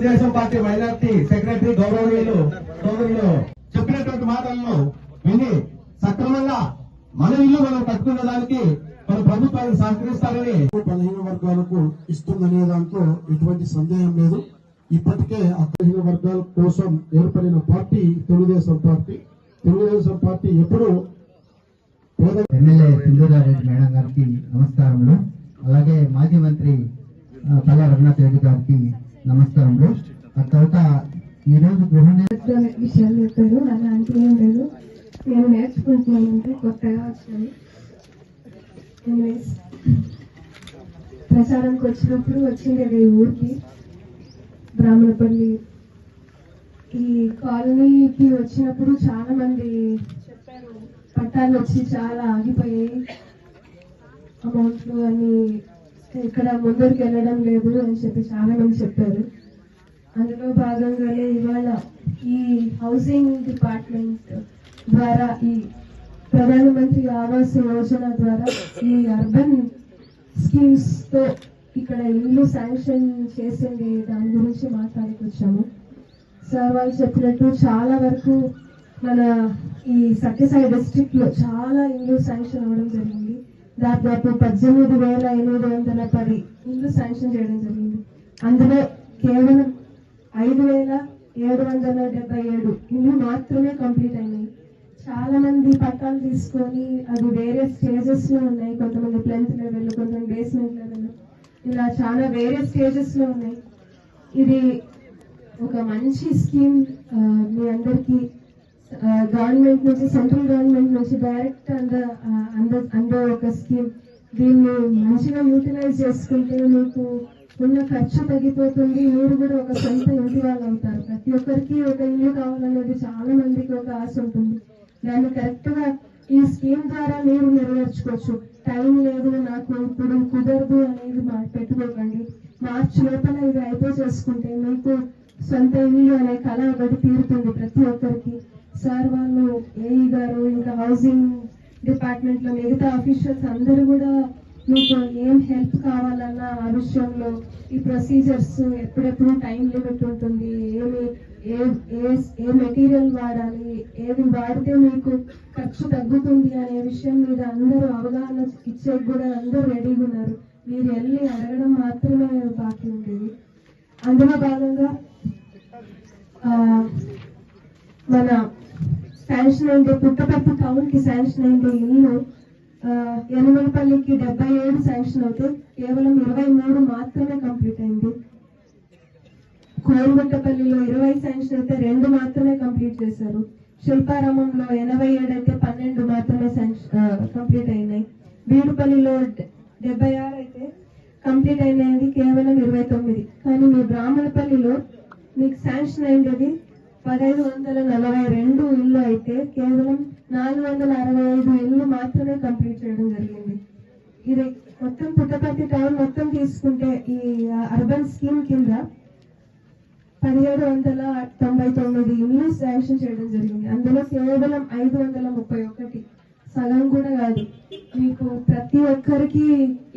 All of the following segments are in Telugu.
తెలుగుదేశం పార్టీ మైనార్టీ సెక్రటరీ గౌరవనీయులు చెప్పినటువంటి మాటలను విని సక్రమంగా మన ఇల్లు మనం కట్టుకున్న దానికి మన ప్రభుత్వానికి సహకరిస్తారని 15 వర్గాలకు ఇస్తుందనే దాంట్లో ఎటువంటి సందేహం లేదు. ఇప్పటికే ఆ 15 వర్గాల కోసం ఏర్పడిన party Telugu Desam party. Telugu Desam party ఎప్పుడు ఎమ్మెల్యే సింధూరారెడ్డి మేడం గారికి నమస్కారములు. అలాగే మాజీ మంత్రి పల్లా రఘునాథ్ రెడ్డి గారికి నమస్కారములు. ఆ తర్వాత ఈ రోజు గృహ విషయాలు చెప్పారు. అలాంటి ఏం లేదు, నేను నేర్చుకుంటున్నానంటే కొత్తగా వచ్చాను. ప్రచారానికి వచ్చినప్పుడు వచ్చింది ఊరికి బ్రాహ్మణపల్లి ఈ కాలనీకి వచ్చినప్పుడు చాలా మంది చెప్పారు, పట్టాలు వచ్చి చాలా ఆగిపోయాయి, అమౌంట్లు అని ఇక్కడ ముందరికి వెళ్ళడం లేదు అని చెప్పి చాలా మంది చెప్పారు. అందులో భాగంగానే ఇవాళ ఈ హౌసింగ్ డిపార్ట్మెంట్ ద్వారా ఈ ప్రధానమంత్రి ఆవాస్ యోజన ద్వారా ఈ అర్బన్ స్కీమ్స్ తో ఇక్కడ ఇల్లు శాంక్షన్ చేసింది దాని గురించి మాట్లాడుకొచ్చాము. సార్ వాళ్ళు చెప్పినట్టు చాలా వరకు మన ఈ సత్యసాయి డిస్ట్రిక్ట్ లో చాలా ఇల్లు శాంక్షన్ అవ్వడం జరిగింది. దాదాపు 18,810 ఇల్లు శాంక్షన్ చేయడం జరిగింది. అందులో కేవలం 5,777 ఇల్లు మాత్రమే కంప్లీట్ అయినాయి. చాలా మంది పట్టాలు తీసుకొని అది వేరే స్టేజెస్ లో ఉన్నాయి. కొంతమంది ప్లెంత్ లెవెల్, కొంతమంది బేస్మెంట్ లెవెల్, ఇలా చాలా వేరే స్టేజెస్ లో ఉన్నాయి. ఇది ఒక మంచి స్కీమ్. మీ అందరికి గవర్నమెంట్ నుంచి, సెంట్రల్ గవర్నమెంట్ నుంచి డైరెక్ట్ అందే ఒక స్కీమ్. దీన్ని మంచిగా యూటిలైజ్ చేసుకుంటే మీకు ఉన్న ఖర్చు తగ్గిపోతుంది. మీరు కూడా ఒక సొంత ఇంటి వాళ్ళు అవుతారు. ప్రతి ఒక్కరికి ఒక ఇల్లు కావాలనేది చాలా మందికి ఒక ఆశ ఉంటుంది. దాన్ని కరెక్ట్ గా ఈ స్కీమ్ ద్వారా మీరు నెరవేర్చుకోవచ్చు. టైం లేదు, నాకు ఇప్పుడు కుదరదు అనేది పెట్టుకోకండి. మార్చి లోపల ఇది అయిపోయి చేసుకుంటే మీకు సొంత ఇల్లు అనే కళ ఒకటి తీరుతుంది ప్రతి ఒక్కరికి. సార్ వాళ్ళు, ఏఈ గారు, ఇంకా హౌసింగ్ డిపార్ట్మెంట్ లో మిగతా ఆఫీషియల్స్ అందరూ కూడా మీకు ఏం హెల్ప్ కావాలన్నా ఆ విషయంలో ఈ ప్రొసీజర్స్ ఎప్పుడెప్పుడు టైం లిమిట్ ఉంటుంది, ఏ మెటీరియల్ వాడాలి, ఏది వాడితే మీకు ఖర్చు తగ్గుతుంది అనే విషయం మీద అందరూ అవగాహన ఇచ్చే కూడా అందరూ రెడీగా ఉన్నారు. మీరు వెళ్ళి అడగడం మాత్రమే బాకీ ఉండేది. అందులో భాగంగా మన శాంక్షన్ అయింది పుట్టపర్తి టౌన్ కి శాంక్షన్ అయింది ఇల్లు యనమలపల్లికి 77 శాంక్షన్ అవుతే కేవలం 23 మాత్రమే కంప్లీట్ అయింది. కోయంబట్టపల్లిలో 20 శాంక్షన్ అయితే 2 మాత్రమే కంప్లీట్ చేశారు. శిల్పారామంలో 87 అయితే 12 మాత్రమే కంప్లీట్ అయినాయి. బీడుపల్లిలో 76 అయితే కంప్లీట్ అయినది కేవలం 29. కానీ మీ బ్రాహ్మణపల్లిలో మీకు శాంక్షన్ అయింది 1542 ఇల్లు అయితే కేవలం 465 ఇల్లు మాత్రమే కంప్లీట్ చేయడం జరిగింది. ఇది మొత్తం పుట్టపర్తి టౌన్ మొత్తం తీసుకుంటే ఈ అర్బన్ స్కీమ్ కింద 1799 ఇల్లు శాంక్షన్ చేయడం జరిగింది. అందులో కేవలం 531, సగం కూడా కాదు. మీకు ప్రతి ఒక్కరికి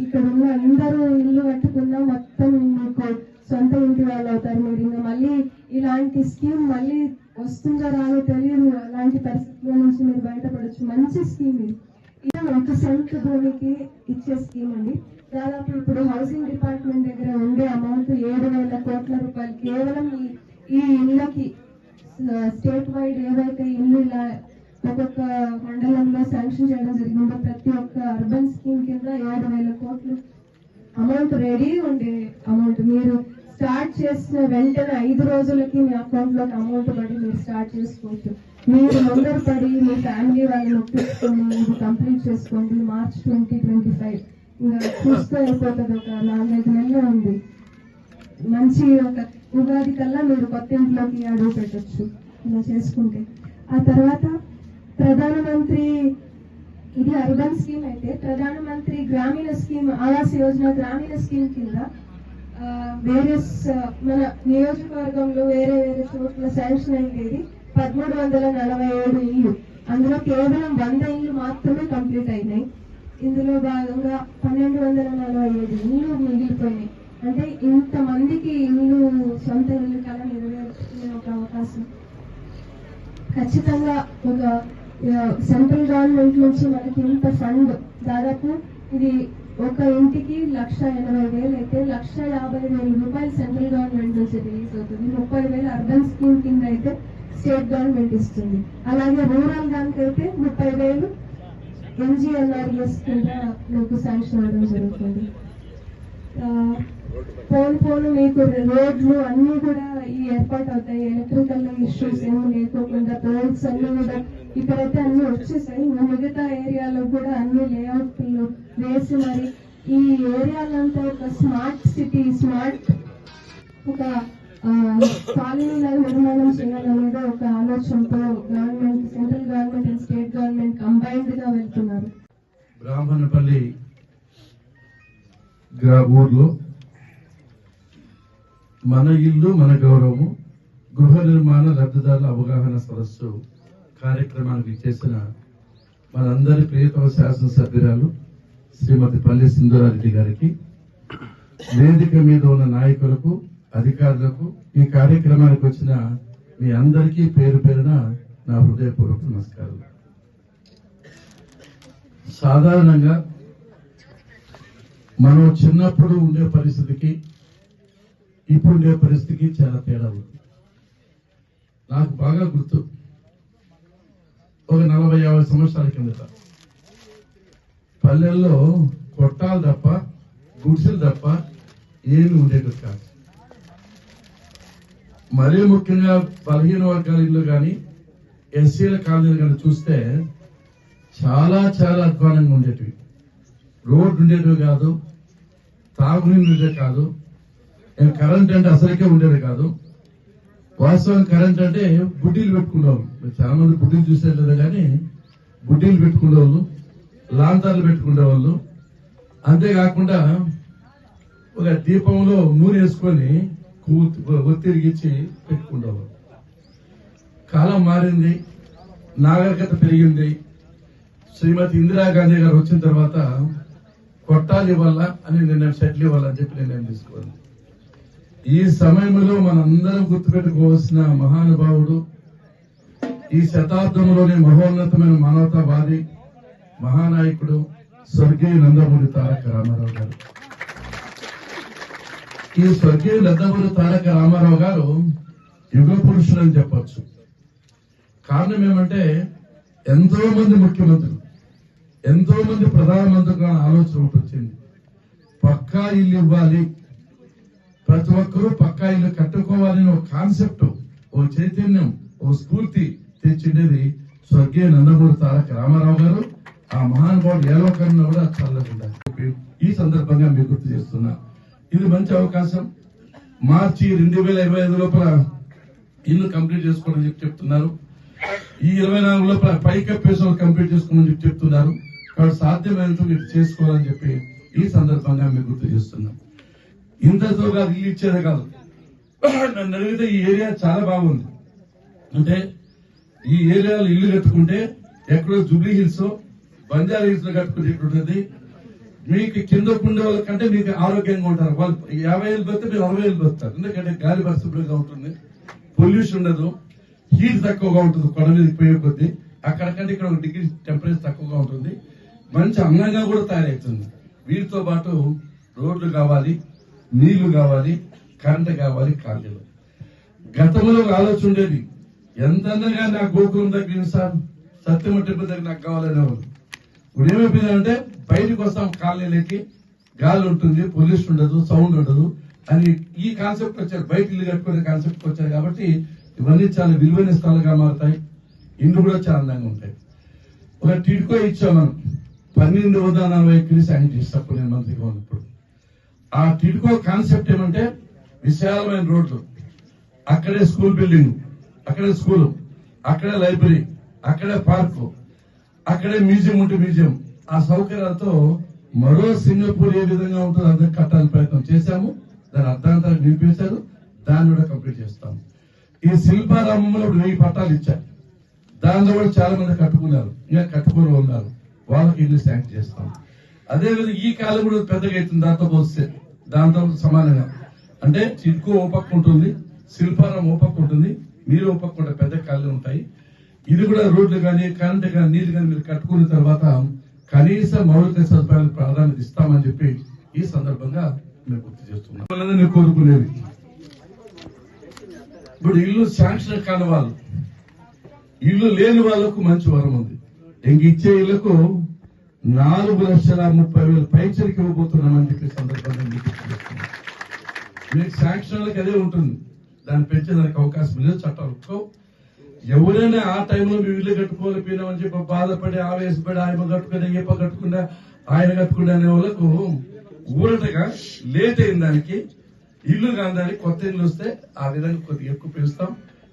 ఇక్కడ ఉన్న అందరూ ఇల్లు కట్టుకున్నా మొత్తం మీకు సొంత ఇంటి వాళ్ళు అవుతారు. మీరు ఇంకా మళ్ళీ ఇలాంటి స్కీమ్ మళ్ళీ వస్తుందో రాదో తెలియదు. అలాంటి పరిస్థితుల నుంచి మీరు బయటపడచ్చు. మంచి స్కీమ్ ఇది. ఇది 1 సెంట్ భూమికి ఇచ్చే స్కీమ్ అండి. దాదాపు ఇప్పుడు హౌసింగ్ డిపార్ట్మెంట్ దగ్గర ఉండే అమౌంట్ 7,000 కోట్ల రూపాయలు కేవలం ఈ ఇళ్ళకి స్టేట్ వైడ్ ఏవైతే ఇల్లు ఇలా ఒక్కొక్క మండలంలో శాంక్షన్ చేయడం జరిగిందో ప్రతి ఒక్క అర్బన్ స్కీమ్ కింద 7,000 కోట్లు అమౌంట్ రెడీ ఉండే అమౌంట్. మీరు స్టార్ట్ చేసిన వెంటనే 5 రోజులకి మీ అకౌంట్ లోకి అమౌంట్ పడి మీరు స్టార్ట్ చేసుకోవచ్చు. మీరు ముందర పడి మీ ఫ్యామిలీ వాళ్ళని ఒప్పించుకొని ఇది కంప్లీట్ చేసుకోండి. మార్చ్ 2025 ఇంకా చూస్తూ అయిపోతుంది. ఒక 4-5 నెలలు ఉంది. మంచి ఒక ఉగాది కల్లా మీరు కొత్త ఇంట్లోకి అడుగు పెట్టచ్చు ఇలా చేసుకుంటే. ఆ తర్వాత ప్రధానమంత్రి, ఇది అర్బన్ స్కీమ్ అయితే ప్రధానమంత్రి గ్రామీణ స్కీమ్ ఆవాస్ యోజన గ్రామీణ స్కీమ్ కింద వేరే మన నియోజకవర్గంలో వేరే వేరే చోట్ల శాంక్షన్ అయ్యేది 1347 ఇల్లు. అందులో కేవలం 100 ఇల్లు మాత్రమే కంప్లీట్ అయినాయి. ఇందులో భాగంగా 1247 ఇల్లు మిగిలిపోయినాయి. అంటే ఇంతమందికి ఇల్లు సొంత ఇల్లు అవకాశం. ఖచ్చితంగా ఒక సెంట్రల్ గవర్నమెంట్ నుంచి మనకి ఇంత ఫండ్, దాదాపు ఇది ఒక ఇంటికి 1,80,000 అయితే 1,50,000 రూపాయలు సెంట్రల్ గవర్నమెంట్ నుంచి రిలీజ్ అవుతుంది. 30,000 అర్బన్ స్కీమ్ కింద అయితే స్టేట్ గవర్నమెంట్ ఇస్తుంది. అలాగే రూరల్ దానికైతే 30,000 NGNRES కింద మీకు శాంక్షన్ అవ్వడం జరుగుతుంది. పోను మీకు రోడ్లు అన్ని కూడా ఈ ఏర్పాటు అవుతాయి. ఎలక్ట్రికల్ ఇష్యూస్ ఏమి లేకోకుండా రోడ్స్ అన్ని కూడా ఇక్కడైతే అన్ని వచ్చేసాయి. మిగతా ఏరియాలో కూడా అన్ని లేఅవుట్లు వేసి మరి ఈ ఏరియాలంతా ఒక స్మార్ట్ సిటీ, స్మార్ట్ ఒక కాలనీల నిర్మాణం చేయాలనేది ఒక ఆలోచనతో government, central government and state government combined గా వెళ్తున్నారు. బ్రాహ్మణపల్లి ఊర్లో మన ఇల్లు మన గౌరవము గృహ నిర్మాణ లబ్ధిదారుల అవగాహన సదస్సు కార్యక్రమానికి చేసిన మనందరి ప్రియతమ శాసనసభ్యురాలు శ్రీమతి పల్లి సింధూరారెడ్డి గారికి, వేదిక మీద ఉన్న నాయకులకు, అధికారులకు, ఈ కార్యక్రమానికి వచ్చిన మీ అందరికీ పేరు పేరున నా హృదయపూర్వక నమస్కారాలు. సాధారణంగా మనం చిన్నప్పుడు ఉండే పరిస్థితికి ఇప్పుడు ఉండే పరిస్థితికి చాలా తేడా ఉంది. నాకు బాగా గుర్తు, ఒక 40-50 సంవత్సరాల కిందట పల్లెల్లో కొట్టాలు తప్ప, గుడిసెలు తప్ప ఏమి ఉండేది కాదు. మరీ ముఖ్యంగా బలహీన వర్గాల ఇల్లు కానీ, ఎస్సీల కాలనీలు కానీ చూస్తే చాలా చాలా అధ్వానంగా ఉండేటివి. రోడ్డు ఉండేటివి కాదు, తాగునీరు ఉండేది కాదు, కరెంట్ అంటే అసలుకే ఉండేది కాదు. వాస్తవం కరెంట్ అంటే బుడ్డీలు పెట్టుకునేవాళ్ళు. చాలా మంది బుడ్డీలు చూసేట్లేదు కానీ బుడ్డీలు పెట్టుకునేవాళ్ళు, లాంతర్లు పెట్టుకునేవాళ్ళు. అంతేకాకుండా ఒక దీపంలో నూనె వేసుకొని ఒత్తిరిగిచ్చి పెట్టుకునేవాళ్ళు. కాలం మారింది, నాగరికత పెరిగింది. శ్రీమతి ఇందిరాగాంధీ గారు వచ్చిన తర్వాత కొట్టాలి ఇవ్వాలా అని నిర్ణయం, సెటిల్ ఇవ్వాలని చెప్పి నిర్ణయం తీసుకోవాలి. ఈ సమయంలో మనందరం గుర్తుపెట్టుకోవాల్సిన మహానుభావుడు, ఈ శతాబ్దంలోని మహోన్నతమైన మానవతావాది, మహానాయకుడు స్వర్గీయ నందమూరి తారక రామారావు గారు. ఈ స్వర్గీయ నందమూరి తారక రామారావు గారు యుగ పురుషుడు అని చెప్పచ్చు. కారణం ఏమంటే ఎంతో మంది ముఖ్యమంత్రులు, ఎంతో మంది ప్రధానమంత్రులు ఆలోచన ఒకటి వచ్చింది, పక్కా ఇల్లు ఇవ్వాలి, ప్రతి ఒక్కరూ పక్కా ఇల్లు కట్టుకోవాలని ఒక కాన్సెప్ట్, ఓ చైతన్యం, ఓ స్ఫూర్తి తెచ్చిండేది స్వర్గీయ నందమూరి తారక రామారావు గారు. ఆ మహానుభావుడు ఏ లోకంలో కూడా చల్లకుండా ఈ సందర్భంగా మీకు గుర్తు చేస్తున్నా. ఇది మంచి అవకాశం. మార్చి 2025 లోపల ఇల్లు కంప్లీట్ చేసుకోవడం చెప్పి చెప్తున్నారు. ఈ 24 లోపల పైకప్పేసిన కంప్లీట్ చేసుకోమని చెప్పి చెప్తున్నారు. కాబట్టి సాధ్యమైనంత మీరు చేసుకోవాలని చెప్పి ఈ సందర్భంగా మీకు గుర్తు చేస్తున్నాం. ఇంతతో కాదు, ఇల్లు ఇచ్చేదే కాదు. నన్ను అడిగితే ఈ ఏరియా చాలా బాగుంది. అంటే ఈ ఏరియాలో ఇల్లు కట్టుకుంటే ఎక్కడో జూబ్లీ హిల్స్, బంజారా హిల్స్ లో కట్టుకుంటే మీకు కింద ఉండే వాళ్ళకంటే మీకు ఆరోగ్యంగా ఉంటారు. వాళ్ళు 50 ఏళ్ళు బతితే మీరు 60 ఏళ్ళు బతుకుతారు. ఎందుకంటే గాలి పరిశుభ్రంగా ఉంటుంది, పొల్యూషన్ ఉండదు, హీట్ తక్కువగా ఉంటుంది. కొండ మీదకి పోయే కొద్దీ అక్కడికంటే ఇక్కడ 1 డిగ్రీ టెంపరేచర్ తక్కువగా ఉంటుంది. మంచి అందంగా కూడా తయారవుతుంది. వీటితో పాటు రోడ్లు కావాలి, నీళ్లు కావాలి, కరెంటు కావాలి, కాలనీలు. గతంలో ఆలోచన ఉండేది, ఎంత అందంగా నా గోకులం దగ్గర సార్, సత్యమ టెంపుల్ దగ్గర నాకు కావాలనేవాళ్ళు. ఇప్పుడు ఏమైపోయిందంటే బయటకు వస్తాం, కాలనీలకి గాలి ఉంటుంది, పొల్యూషన్ ఉండదు, సౌండ్ ఉండదు అని ఈ కాన్సెప్ట్ వచ్చారు. బయట ఇల్లు కట్టుకునే కాన్సెప్ట్ వచ్చారు. కాబట్టి ఇవన్నీ చాలా విలువైన స్థలాలుగా మారుతాయి. ఇండ్లు కూడా చాలా అందంగా ఉంటాయి. ఒక టిడ్కో ఇచ్చాం మనం, 1240 ఎకరీ శాంక్షన్ చేసినప్పుడు నేను మంత్రిగా ఉన్నప్పుడు. ఆ టిడ్కో కాన్సెప్ట్ ఏమంటే విశాలమైన రోడ్లు, అక్కడే స్కూల్ బిల్డింగ్, అక్కడే స్కూల్, అక్కడే లైబ్రరీ, అక్కడే పార్కు, అక్కడే మ్యూజియం ఉంటే మ్యూజియం. ఆ సౌకర్యాలతో మరో సింగపూర్ ఏ విధంగా ఉంటుందో అందరికి కట్టాలని ప్రయత్నం చేశాము. దాని అర్థాంతరాలు నిలిపేశారు. దాన్ని కూడా కంప్లీట్ చేస్తాము. ఈ శిల్పారామంలో 1000 పట్టాలు ఇచ్చారు. దానిలో కూడా చాలా మంది కట్టుకున్నారు, ఇంకా కట్టుకుని ఉన్నారు. వాళ్ళకి ఇల్లు శాంక్షన్ చేస్తాం. అదేవిధంగా ఈ కాలం కూడా పెద్దగా అవుతుంది. దాంతో పోస్తే దాంతో సమానంగా అంటే చిట్కో ఓ పక్క ఉంటుంది, శిల్పారామం ఓ పక్క ఉంటుంది, మీరు ఒప్పకుండా పెద్ద కాలనీ ఉంటాయి. ఇది కూడా రోడ్లు కానీ కరెంటు కానీ నీళ్లు కానీ మీరు కట్టుకున్న తర్వాత కనీస మౌలిక సదుపాయాలకు ప్రాధాన్యత ఇస్తామని చెప్పి ఈ సందర్భంగా మేము గుర్తు చేస్తున్నాం. నేను కోరుకునేది ఇప్పుడు ఇల్లు శాంక్షన్ కాని వాళ్ళు, ఇల్లు లేని వాళ్లకు మంచి వరం ఉంది. ఇంక ఇచ్చే ఇళ్లకు 4,30,000 పైచలకి ఇవ్వబోతున్నామని చెప్పి సందర్భంగా మీకు శాంక్షన్లకు అదే ఉంటుంది, దాన్ని పెంచేదానికి అవకాశం లేదు. చట్టాలు ఎవరైనా ఆ టైంలో మేము ఇల్లు కట్టుకోలేకపోయినామని చెప్పి బాధపడి ఆవేశపడి ఆయన కట్టుకుని ఏప కట్టుకున్నా ఆయన కట్టుకునే అనే వాళ్ళకు ఊరటగా లేట్ అయిన దానికి ఇల్లు కాని దానికి కొత్త ఇల్లు వస్తే ఆ విధంగా కొద్దిగా ఎక్కువ పెంచుతాం.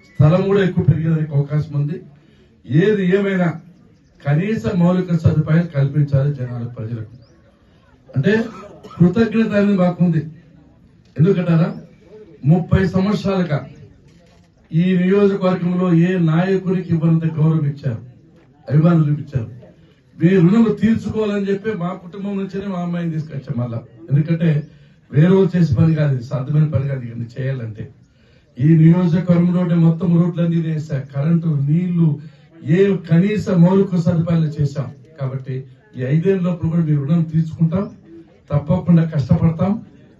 స్థలం కూడా ఎక్కువ పెరిగేదానికి అవకాశం ఉంది. ఏది ఏమైనా కనీస మౌలిక సదుపాయాలు కల్పించాలి జనాలకు, ప్రజలకు. అంటే కృతజ్ఞత అనేది మాకుంది. ఎందుకంటారా 30 సంవత్సరాలుగా ఈ నియోజకవర్గంలో ఏ నాయకుడికి ఇవ్వనంత గౌరవం ఇచ్చారు, అభిమానులు చూపించారు. మీ రుణం తీర్చుకోవాలని చెప్పి మా కుటుంబం నుంచినే మా అమ్మాయిని తీసుకొచ్చాం మళ్ళా. ఎందుకంటే వేరే చేసే పని కాదు, ఇది సాధ్యమైన పని కాదు. ఇవన్నీ చేయాలంటే ఈ నియోజకవర్గంలో మొత్తం రోడ్లన్నీ వేసా, కరెంటు, నీళ్లు, ఏ కనీస మౌలిక సదుపాయాలు చేశాం. కాబట్టి ఈ 5 ఏళ్ల లోపల కూడా మీ రుణం తీర్చుకుంటాం, తప్పకుండా కష్టపడతాం,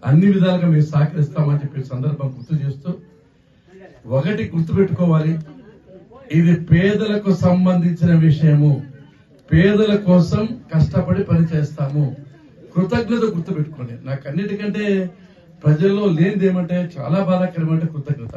అన్ని విధాలుగా మేము సహకరిస్తామని చెప్పి సందర్భం గుర్తు చేస్తూ, ఒకటి గుర్తుపెట్టుకోవాలి, ఇది పేదలకు సంబంధించిన విషయము. పేదల కోసం కష్టపడి పనిచేస్తాము. కృతజ్ఞత గుర్తుపెట్టుకోండి. నాకు అన్నిటికంటే ప్రజల్లో లేనిది ఏమంటే చాలా బాధాకరం అంటే కృతజ్ఞత.